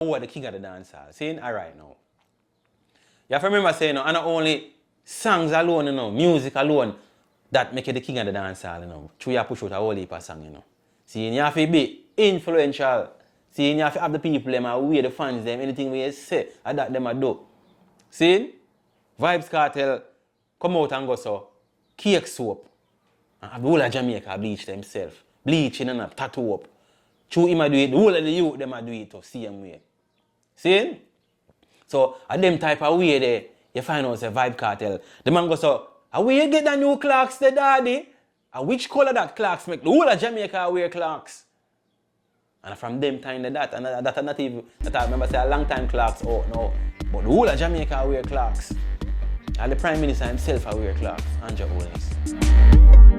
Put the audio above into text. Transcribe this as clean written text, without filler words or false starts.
who are the king of the dancehall. See, alright now. You have to remember saying, and not only songs alone, you know, music alone, that make you the king of the dancehall, you know. True, you push out a whole heap of song, you know. See, you have to be influential. See, you have to have the people, them, aware the fans, them, anything we say, and that them do. See, Vybz Kartel come out and go so, cake soap. And have the whole of Jamaica bleach themselves. Bleaching and tattoo up. True, him do it, the whole of the youth, them do it, same way. See? So, at them type of way there, you find out a Vybz Kartel. The man goes so, where you get the new clocks, the daddy? And which color that clocks make? The whole of Jamaica wear clocks. And from them time to that, and that not even, that I remember say a long time clocks out now. But the whole of Jamaica wear clocks. And the Prime Minister himself wear clocks. Andrew Owens.